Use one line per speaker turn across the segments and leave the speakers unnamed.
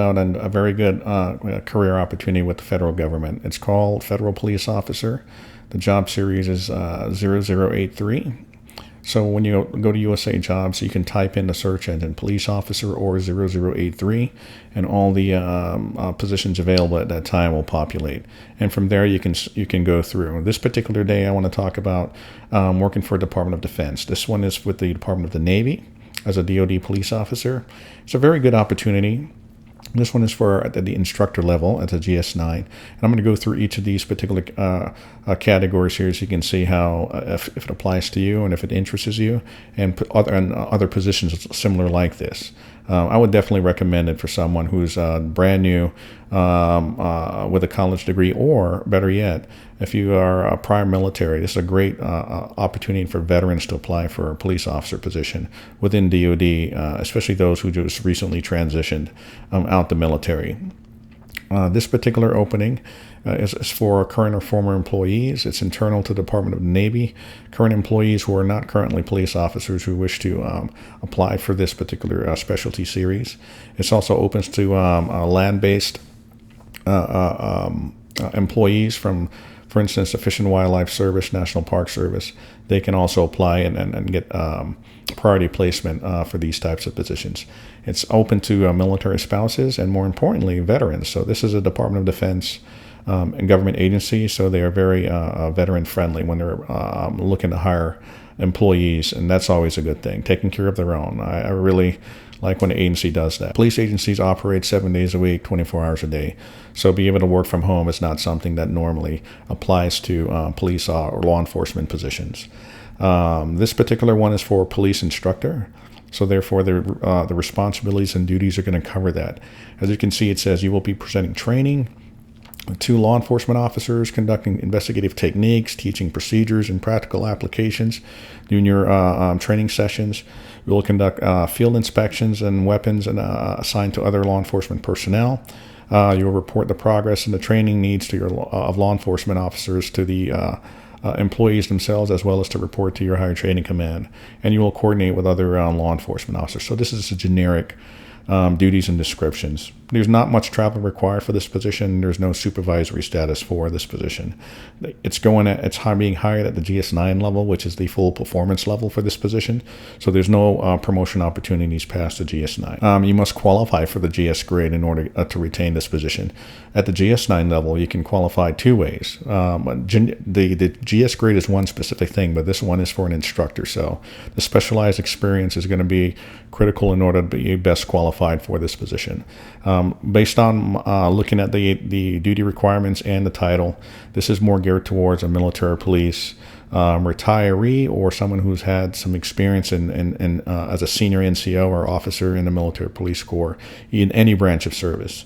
Out and a very good career opportunity with the federal government. It's called Federal Police Officer. The job series is 0083. So when you go to USA Jobs, you can type in the search engine police officer or 0083, and all the positions available at that time will populate. And from there, you can go through. This particular day, I want to talk about working for Department of Defense. This one is with the Department of the Navy as a DoD police officer. It's a very good opportunity. This one is for at the instructor level at the GS9. And I'm going to go through each of these particular categories here so you can see how, if it applies to you and if it interests you, and other positions similar like this. I would definitely recommend it for someone who's brand new with a college degree, or better yet, if you are a prior military. This is a great opportunity for veterans to apply for a police officer position within DoD, especially those who just recently transitioned out the military. This particular opening is for current or former employees. It's internal to the Department of the Navy. Current employees who are not currently police officers who wish to apply for this particular specialty series. It's also open to land-based employees from, for instance, the Fish and Wildlife Service, National Park Service. They can also apply and get priority placement for these types of positions. It's open to military spouses and, more importantly, veterans. So this is a Department of Defense and government agency, so they are very veteran friendly when they're looking to hire employees, and that's always a good thing, taking care of their own. I really like when an agency does that. Police agencies operate 7 days a week, 24 hours a day, so being able to work from home is not something that normally applies to police or law enforcement positions. This particular one is for police instructor, so therefore the responsibilities and duties are going to cover that. As you can see, it says you will be presenting training to law enforcement officers, conducting investigative techniques, teaching procedures and practical applications, doing your training sessions. We will conduct field inspections and weapons and assigned to other law enforcement personnel. You will report the progress and the training needs to your of law enforcement officers to the employees themselves, as well as to report to your higher training command. And you will coordinate with other law enforcement officers. So this is a generic duties and descriptions. There's not much travel required for this position. There's no supervisory status for this position. It's being hired at the GS9 level, which is the full performance level for this position. So there's no promotion opportunities past the GS9. You must qualify for the GS grade in order to retain this position. At the GS9 level, you can qualify two ways. The GS grade is one specific thing, but this one is for an instructor. So the specialized experience is going to be critical in order to be best qualified for this position. Based on looking at the duty requirements and the title, this is more geared towards a military police retiree or someone who's had some experience in as a senior NCO or officer in the military police corps in any branch of service.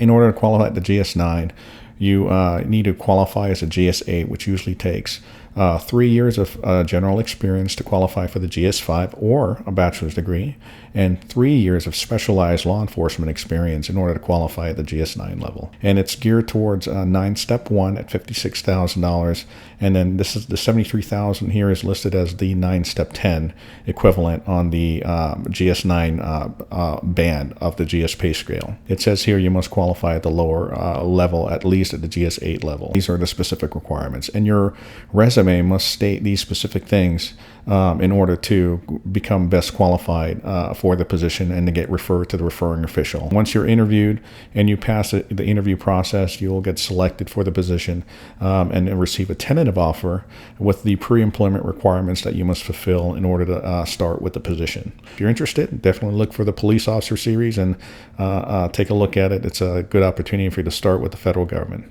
In order to qualify at the GS9, you need to qualify as a GS8, which usually takes 3 years of general experience to qualify for the GS5 or a bachelor's degree, and 3 years of specialized law enforcement experience in order to qualify at the GS9 level. And it's geared towards 9 Step 1 at $56,000, and then this is the $73,000 here is listed as the 9 Step 10 equivalent on the GS9 band of the GS pay scale. It says here you must qualify at the lower level, at least at the GS8 level. These are the specific requirements, and your resume must state these specific things in order to become best qualified for the position and to get referred to the referring official. Once you're interviewed and you pass the interview process, you'll get selected for the position and receive a tentative offer with the pre-employment requirements that you must fulfill in order to start with the position. If you're interested, definitely look for the police officer series and take a look at it. It's a good opportunity for you to start with the federal government.